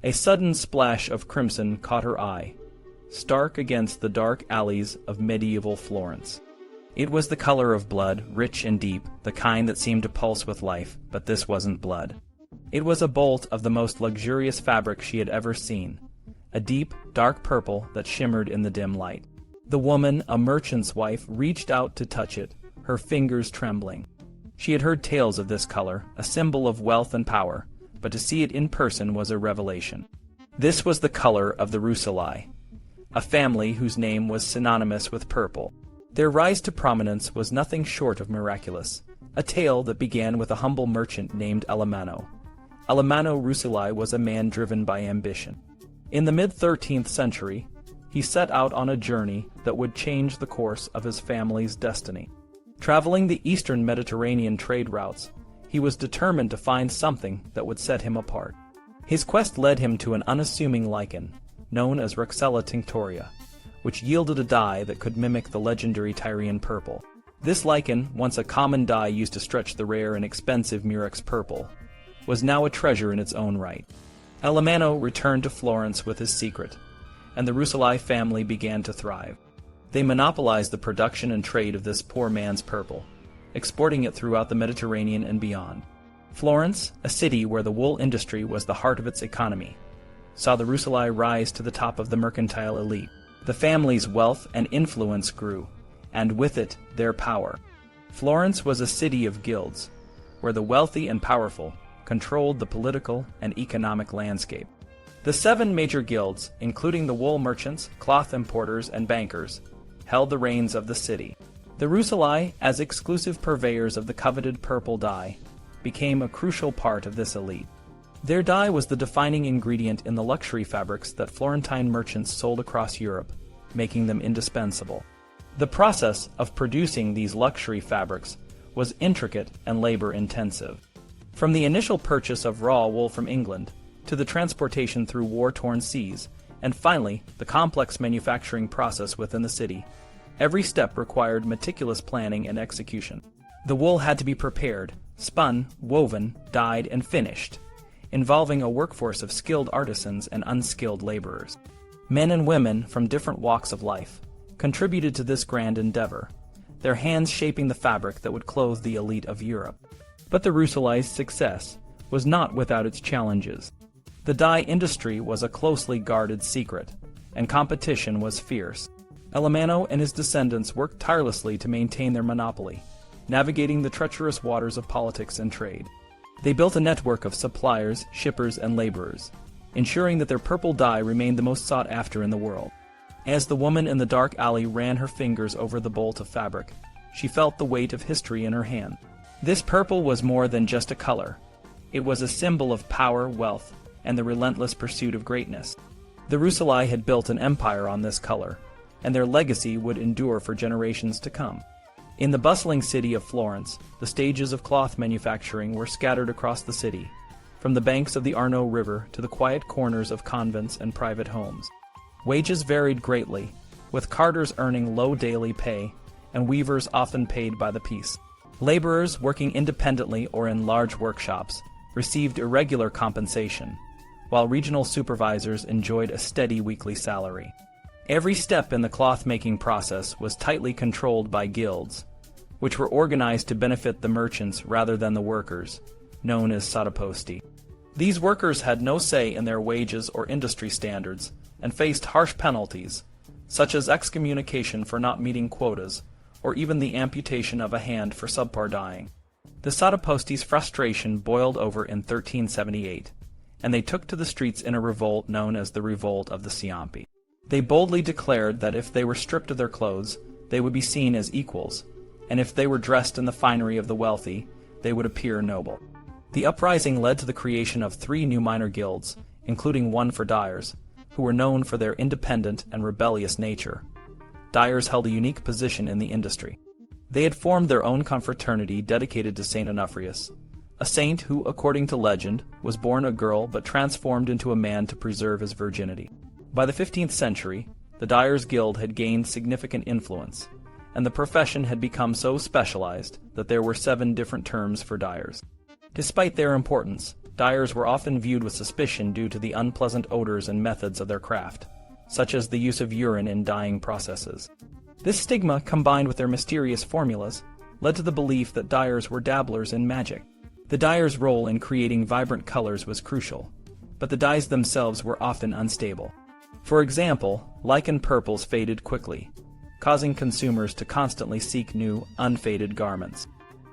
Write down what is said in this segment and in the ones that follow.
A sudden splash of crimson caught her eye, stark against the dark alleys of medieval Florence. It was the color of blood, rich and deep, the kind that seemed to pulse with life, but this wasn't blood. It was a bolt of the most luxurious fabric she had ever seen, a deep, dark purple that shimmered in the dim light. The woman, a merchant's wife, reached out to touch it, her fingers trembling. She had heard tales of this color, a symbol of wealth and power, but to see it in person was a revelation. This was the color of the Rucellai, a family whose name was synonymous with purple. Their rise to prominence was nothing short of miraculous, a tale that began with a humble merchant named Alemanno. Alemanno Rucellai was a man driven by ambition. In the mid-13th century, he set out on a journey that would change the course of his family's destiny. Traveling the eastern Mediterranean trade routes, he was determined to find something that would set him apart. His quest led him to an unassuming lichen, known as Roxella tinctoria, which yielded a dye that could mimic the legendary Tyrian purple. This lichen, once a common dye used to stretch the rare and expensive Murex purple, was now a treasure in its own right. Alemanno returned to Florence with his secret, and the Rucellai family began to thrive. They monopolized the production and trade of this poor man's purple, exporting it throughout the Mediterranean and beyond. Florence, a city where the wool industry was the heart of its economy, saw the Rucellai rise to the top of the mercantile elite. The family's wealth and influence grew, and with it, their power. Florence was a city of guilds, where the wealthy and powerful controlled the political and economic landscape. The 7 major guilds, including the wool merchants, cloth importers, and bankers, held the reins of the city. The Rucellai, as exclusive purveyors of the coveted purple dye, became a crucial part of this elite. Their dye was the defining ingredient in the luxury fabrics that Florentine merchants sold across Europe, making them indispensable. The process of producing these luxury fabrics was intricate and labor-intensive. From the initial purchase of raw wool from England, to the transportation through war-torn seas, and finally, the complex manufacturing process within the city, every step required meticulous planning and execution. The wool had to be prepared, spun, woven, dyed, and finished, involving a workforce of skilled artisans and unskilled laborers. Men and women from different walks of life contributed to this grand endeavor, their hands shaping the fabric that would clothe the elite of Europe. But the Rucellai's success was not without its challenges. The dye industry was a closely guarded secret, and competition was fierce. Alemanno and his descendants worked tirelessly to maintain their monopoly, navigating the treacherous waters of politics and trade. They built a network of suppliers, shippers, and laborers, ensuring that their purple dye remained the most sought after in the world. As the woman in the dark alley ran her fingers over the bolt of fabric, she felt the weight of history in her hand. This purple was more than just a color. It was a symbol of power, wealth, and the relentless pursuit of greatness. The Rucellai had built an empire on this color, and their legacy would endure for generations to come. In the bustling city of Florence, the stages of cloth manufacturing were scattered across the city, from the banks of the Arno River to the quiet corners of convents and private homes. Wages varied greatly, with carters earning low daily pay, and weavers often paid by the piece. Laborers working independently or in large workshops received irregular compensation, while regional supervisors enjoyed a steady weekly salary. Every step in the cloth-making process was tightly controlled by guilds, which were organized to benefit the merchants rather than the workers, known as sottoposti. These workers had no say in their wages or industry standards and faced harsh penalties, such as excommunication for not meeting quotas, or even the amputation of a hand for subpar dyeing. The sottoposti's frustration boiled over in 1378, and they took to the streets in a revolt known as the Revolt of the Ciompi. They boldly declared that if they were stripped of their clothes, they would be seen as equals, and if they were dressed in the finery of the wealthy, they would appear noble. The uprising led to the creation of 3 new minor guilds, including one for dyers, who were known for their independent and rebellious nature. Dyers held a unique position in the industry. They had formed their own confraternity dedicated to Saint Onufrius, a saint who, according to legend, was born a girl but transformed into a man to preserve his virginity. By the 15th century, the Dyers' Guild had gained significant influence, and the profession had become so specialized that there were 7 different terms for dyers. Despite their importance, dyers were often viewed with suspicion due to the unpleasant odors and methods of their craft, such as the use of urine in dyeing processes. This stigma, combined with their mysterious formulas, led to the belief that dyers were dabblers in magic. The dyer's role in creating vibrant colors was crucial, but the dyes themselves were often unstable. For example, lichen purples faded quickly, causing consumers to constantly seek new, unfaded garments.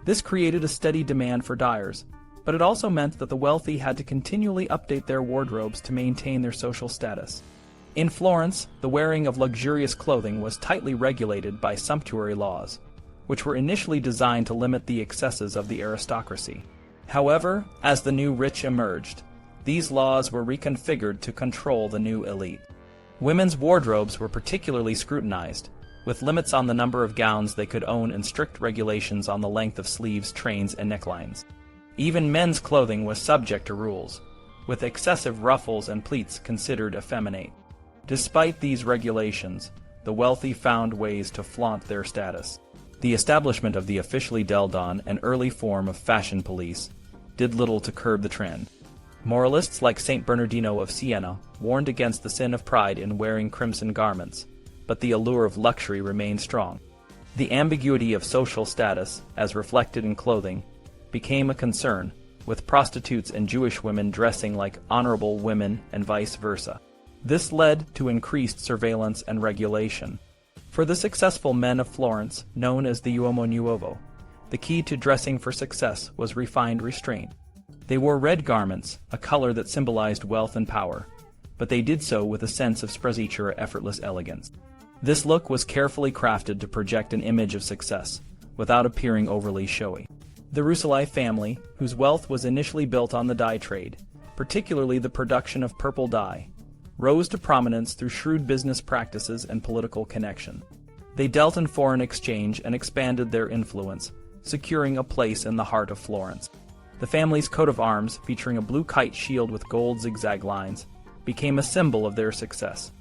This created a steady demand for dyers, but it also meant that the wealthy had to continually update their wardrobes to maintain their social status. In Florence, the wearing of luxurious clothing was tightly regulated by sumptuary laws, which were initially designed to limit the excesses of the aristocracy. However, as the new rich emerged, these laws were reconfigured to control the new elite. Women's wardrobes were particularly scrutinized, with limits on the number of gowns they could own and strict regulations on the length of sleeves, trains, and necklines. Even men's clothing was subject to rules, with excessive ruffles and pleats considered effeminate. Despite these regulations, the wealthy found ways to flaunt their status. The establishment of the officially Deldon, an early form of fashion police, did little to curb the trend. Moralists like Saint Bernardino of Siena warned against the sin of pride in wearing crimson garments, but the allure of luxury remained strong. The ambiguity of social status, as reflected in clothing, became a concern, with prostitutes and Jewish women dressing like honorable women and vice versa. This led to increased surveillance and regulation. For the successful men of Florence, known as the Uomo Nuovo, the key to dressing for success was refined restraint. They wore red garments, a color that symbolized wealth and power, but they did so with a sense of sprezzatura or effortless elegance. This look was carefully crafted to project an image of success, without appearing overly showy. The Rucellai family, whose wealth was initially built on the dye trade, particularly the production of purple dye, rose to prominence through shrewd business practices and political connection. They dealt in foreign exchange and expanded their influence, securing a place in the heart of Florence. The family's coat of arms, featuring a blue kite shield with gold zigzag lines, became a symbol of their success.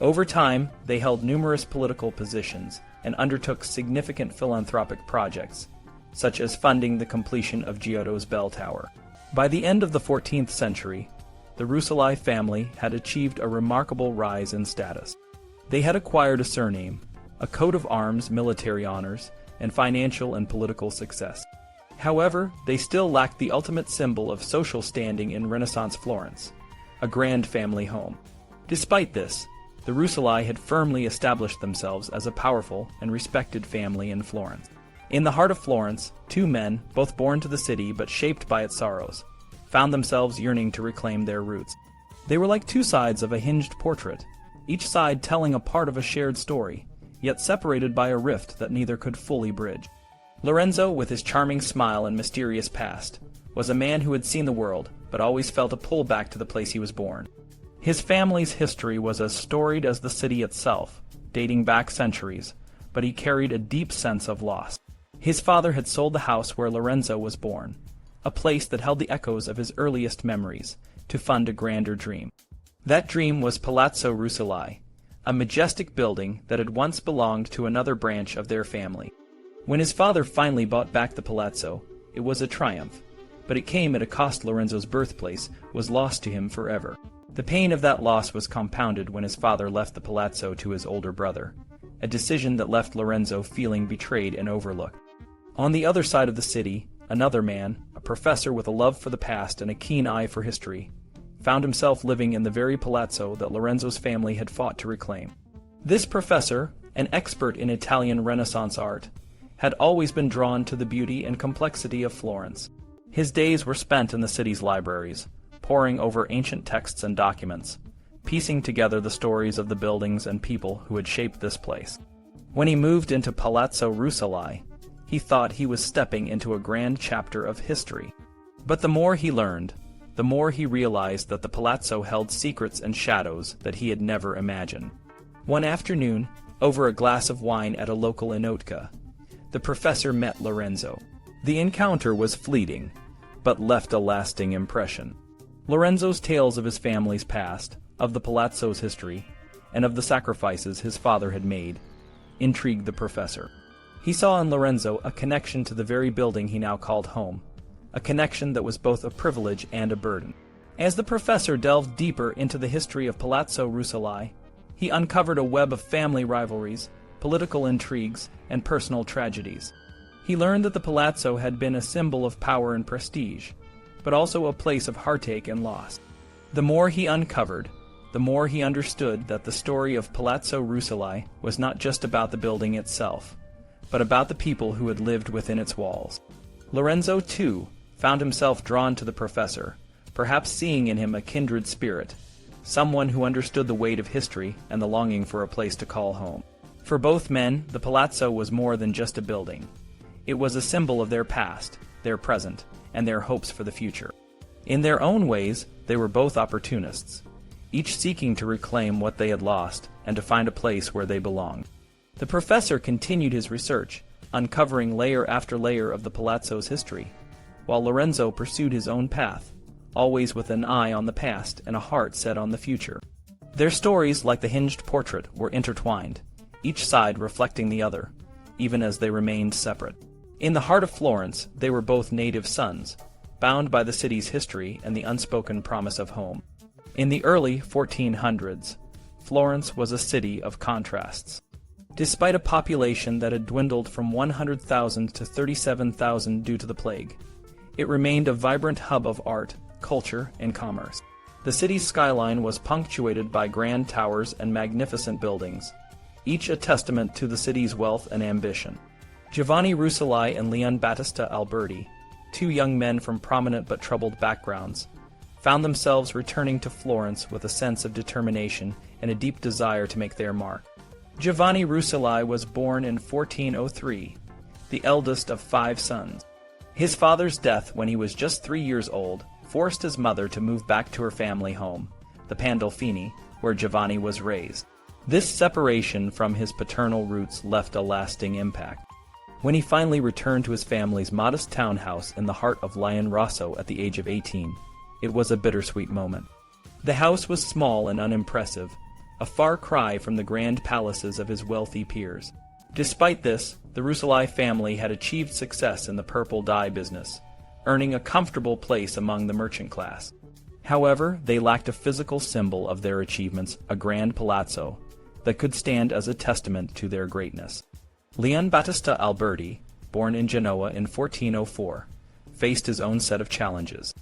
Over time, they held numerous political positions and undertook significant philanthropic projects, such as funding the completion of Giotto's bell tower. By the end of the 14th century, the Rucellai family had achieved a remarkable rise in status. They had acquired a surname, a coat of arms, military honors, and financial and political success. However, they still lacked the ultimate symbol of social standing in Renaissance Florence, a grand family home. Despite this, the Rucellai had firmly established themselves as a powerful and respected family in Florence. In the heart of Florence, two men, both born to the city but shaped by its sorrows, found themselves yearning to reclaim their roots. They were like two sides of a hinged portrait, each side telling a part of a shared story, yet separated by a rift that neither could fully bridge. Lorenzo, with his charming smile and mysterious past, was a man who had seen the world, but always felt a pull back to the place he was born. His family's history was as storied as the city itself, dating back centuries, but he carried a deep sense of loss. His father had sold the house where Lorenzo was born, a place that held the echoes of his earliest memories, to fund a grander dream. That dream was Palazzo Rucellai, a majestic building that had once belonged to another branch of their family. When his father finally bought back the palazzo, it was a triumph, but it came at a cost. Lorenzo's birthplace was lost to him forever. The pain of that loss was compounded when his father left the palazzo to his older brother, a decision that left Lorenzo feeling betrayed and overlooked. On the other side of the city, another man, a professor with a love for the past and a keen eye for history, found himself living in the very palazzo that Lorenzo's family had fought to reclaim. This professor, an expert in Italian Renaissance art, had always been drawn to the beauty and complexity of Florence. His days were spent in the city's libraries, poring over ancient texts and documents, piecing together the stories of the buildings and people who had shaped this place. When he moved into Palazzo Rucellai, he thought he was stepping into a grand chapter of history. But the more he learned, the more he realized that the palazzo held secrets and shadows that he had never imagined. One afternoon, over a glass of wine at a local enotka, the professor met Lorenzo. The encounter was fleeting, but left a lasting impression. Lorenzo's tales of his family's past, of the palazzo's history, and of the sacrifices his father had made, intrigued the professor. He saw in Lorenzo a connection to the very building he now called home, a connection that was both a privilege and a burden. As the professor delved deeper into the history of Palazzo Rucellai, he uncovered a web of family rivalries, political intrigues, and personal tragedies. He learned that the palazzo had been a symbol of power and prestige, but also a place of heartache and loss. The more he uncovered, the more he understood that the story of Palazzo Rucellai was not just about the building itself, but about the people who had lived within its walls. Lorenzo, too, found himself drawn to the professor, perhaps seeing in him a kindred spirit, someone who understood the weight of history and the longing for a place to call home. For both men, the palazzo was more than just a building. It was a symbol of their past, their present, and their hopes for the future. In their own ways, they were both opportunists, each seeking to reclaim what they had lost and to find a place where they belonged. The professor continued his research, uncovering layer after layer of the palazzo's history, while Lorenzo pursued his own path, always with an eye on the past and a heart set on the future. Their stories, like the hinged portrait, were intertwined, each side reflecting the other, even as they remained separate. In the heart of Florence, they were both native sons, bound by the city's history and the unspoken promise of home. In the early 1400s, Florence was a city of contrasts. Despite a population that had dwindled from 100,000 to 37,000 due to the plague, it remained a vibrant hub of art, culture, and commerce. The city's skyline was punctuated by grand towers and magnificent buildings, each a testament to the city's wealth and ambition. Giovanni Rucellai and Leon Battista Alberti, two young men from prominent but troubled backgrounds, found themselves returning to Florence with a sense of determination and a deep desire to make their mark. Giovanni Rucellai was born in 1403, the eldest of 5 sons. His father's death when he was just 3 years old forced his mother to move back to her family home, the Pandolfini, where Giovanni was raised. This separation from his paternal roots left a lasting impact. When he finally returned to his family's modest townhouse in the heart of Lion Rosso at the age of 18, it was a bittersweet moment. The house was small and unimpressive, a far cry from the grand palaces of his wealthy peers. Despite this, the Rucellai family had achieved success in the purple dye business, earning a comfortable place among the merchant class. However, they lacked a physical symbol of their achievements, a grand palazzo, that could stand as a testament to their greatness. Leon Battista Alberti, born in Genoa in 1404, faced his own set of challenges.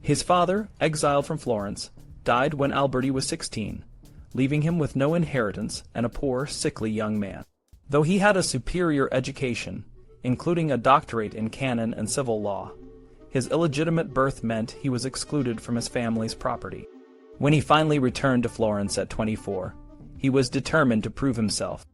His father, exiled from Florence, died when Alberti was 16, leaving him with no inheritance and a poor, sickly young man. Though he had a superior education, including a doctorate in canon and civil law, his illegitimate birth meant he was excluded from his family's property. When he finally returned to Florence at 24, he was determined to prove himself.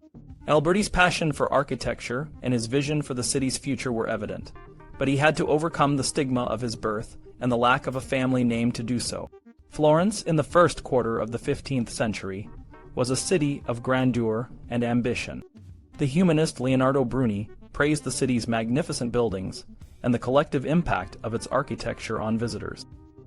Alberti's passion for architecture and his vision for the city's future were evident, but he had to overcome the stigma of his birth and the lack of a family name to do so. Florence, in the first quarter of the 15th century, was a city of grandeur and ambition. The humanist Leonardo Bruni praised the city's magnificent buildings and the collective impact of its architecture on visitors.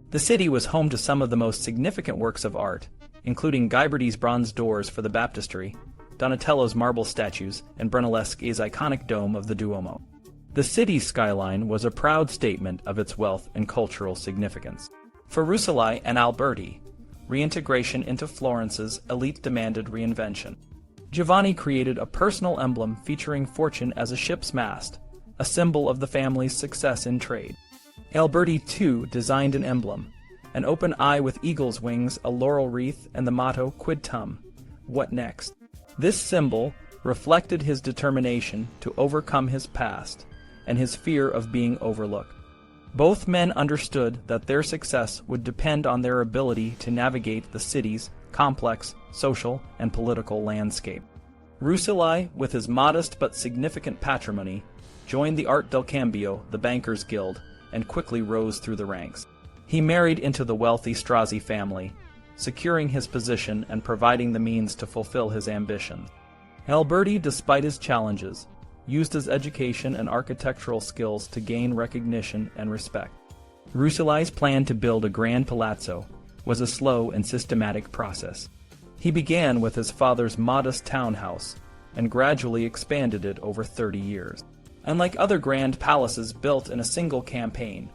The city was home to some of the most significant works of art, including Ghiberti's bronze doors for the baptistry, Donatello's marble statues, and Brunelleschi's iconic dome of the Duomo. The city's skyline was a proud statement of its wealth and cultural significance. For Rucellai and Alberti, reintegration into Florence's elite demanded reinvention. Giovanni created a personal emblem featuring Fortune as a ship's mast, a symbol of the family's success in trade. Alberti, too, designed an emblem, an open eye with eagle's wings, a laurel wreath, and the motto Quid Tum, what next? This symbol reflected his determination to overcome his past and his fear of being overlooked. Both men understood that their success would depend on their ability to navigate the city's complex social and political landscape. Rucellai, with his modest but significant patrimony, joined the Art del Cambio, the bankers' guild, and quickly rose through the ranks. He married into the wealthy Strozzi family, securing his position and providing the means to fulfill his ambitions. Alberti, despite his challenges, used his education and architectural skills to gain recognition and respect. Rucellai's plan to build a grand palazzo was a slow and systematic process. He began with his father's modest townhouse and gradually expanded it over 30 years. Unlike other grand palaces built in a single campaign,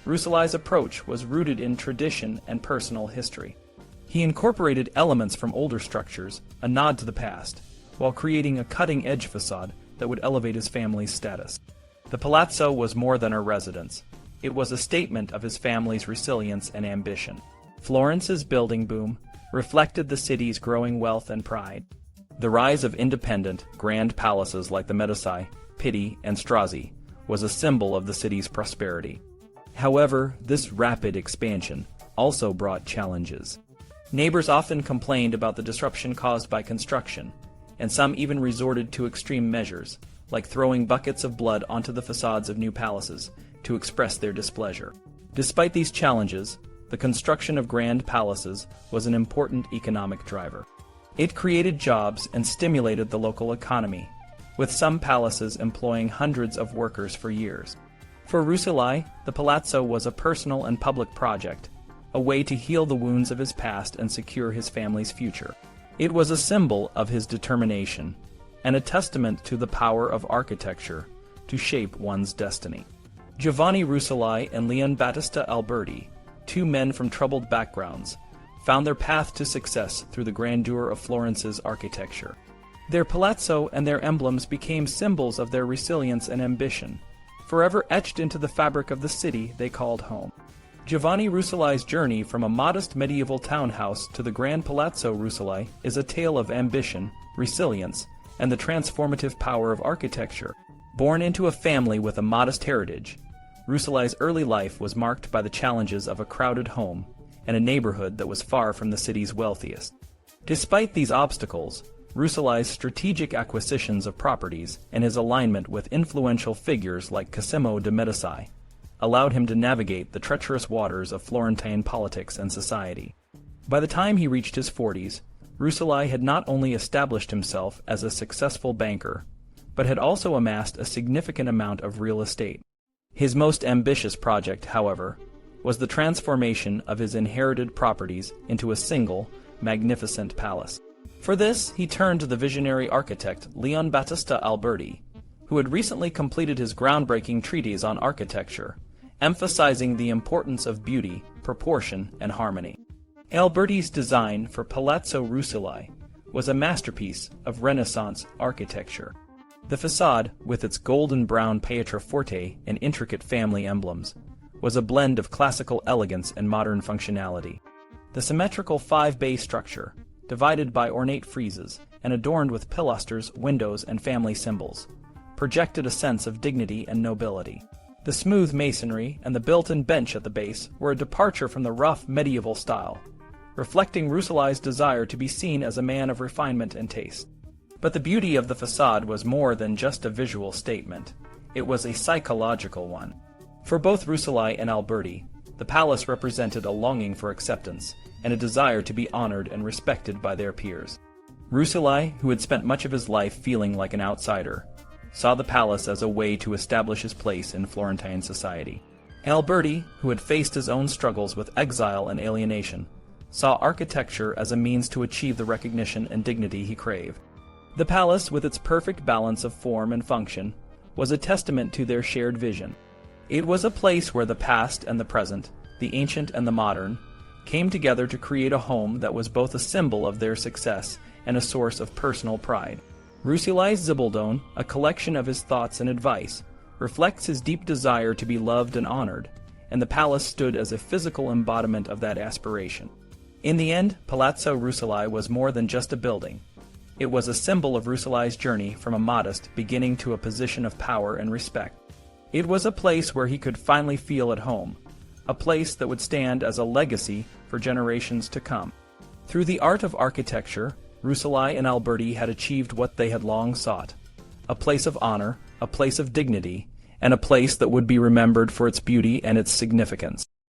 Rucellai's approach was rooted in tradition and personal history. He incorporated elements from older structures, a nod to the past, while creating a cutting-edge facade that would elevate his family's status. The palazzo was more than a residence. It was a statement of his family's resilience and ambition. Florence's building boom reflected the city's growing wealth and pride. The rise of independent, grand palaces like the Medici, Pitti, and Strozzi was a symbol of the city's prosperity. However, this rapid expansion also brought challenges. Neighbors often complained about the disruption caused by construction, and some even resorted to extreme measures, like throwing buckets of blood onto the facades of new palaces to express their displeasure. Despite these challenges, the construction of grand palaces was an important economic driver. It created jobs and stimulated the local economy, with some palaces employing hundreds of workers for years. For Rucellai, the palazzo was a personal and public project, a way to heal the wounds of his past and secure his family's future. It was a symbol of his determination, and a testament to the power of architecture to shape one's destiny. Giovanni Rucellai and Leon Battista Alberti, two men from troubled backgrounds, found their path to success through the grandeur of Florence's architecture. Their palazzo and their emblems became symbols of their resilience and ambition, forever etched into the fabric of the city they called home. Giovanni Rucellai's journey from a modest medieval townhouse to the Grand Palazzo Rucellai is a tale of ambition, resilience, and the transformative power of architecture. Born into a family with a modest heritage, Rucellai's early life was marked by the challenges of a crowded home and a neighborhood that was far from the city's wealthiest. Despite these obstacles, Rucellai's strategic acquisitions of properties and his alignment with influential figures like Cosimo de' Medici allowed him to navigate the treacherous waters of Florentine politics and society. By the time he reached his 40s, Rucellai had not only established himself as a successful banker, but had also amassed a significant amount of real estate. His most ambitious project, however, was the transformation of his inherited properties into a single, magnificent palace. For this, he turned to the visionary architect Leon Battista Alberti, who had recently completed his groundbreaking treatise on architecture, emphasizing the importance of beauty, proportion, and harmony. Alberti's design for Palazzo Rucellai was a masterpiece of Renaissance architecture. The facade, with its golden brown Pietraforte and intricate family emblems, was a blend of classical elegance and modern functionality. The symmetrical 5-bay structure, divided by ornate friezes and adorned with pilasters, windows, and family symbols, projected a sense of dignity and nobility. The smooth masonry and the built-in bench at the base were a departure from the rough medieval style, reflecting Rucellai's desire to be seen as a man of refinement and taste. But the beauty of the facade was more than just a visual statement. It was a psychological one. For both Rucellai and Alberti, the palace represented a longing for acceptance and a desire to be honored and respected by their peers. Rucellai, who had spent much of his life feeling like an outsider, saw the palace as a way to establish his place in Florentine society. Alberti, who had faced his own struggles with exile and alienation, saw architecture as a means to achieve the recognition and dignity he craved. The palace, with its perfect balance of form and function, was a testament to their shared vision. It was a place where the past and the present, the ancient and the modern, came together to create a home that was both a symbol of their success and a source of personal pride. Rucellai's Zibaldone, a collection of his thoughts and advice, reflects his deep desire to be loved and honored, and the palace stood as a physical embodiment of that aspiration. In the end, Palazzo Rucellai was more than just a building. It was a symbol of Rucellai's journey from a modest beginning to a position of power and respect. It was a place where he could finally feel at home, a place that would stand as a legacy for generations to come. Through the art of architecture, Rucellai and Alberti had achieved what they had long sought: a place of honor, a place of dignity, and a place that would be remembered for its beauty and its significance.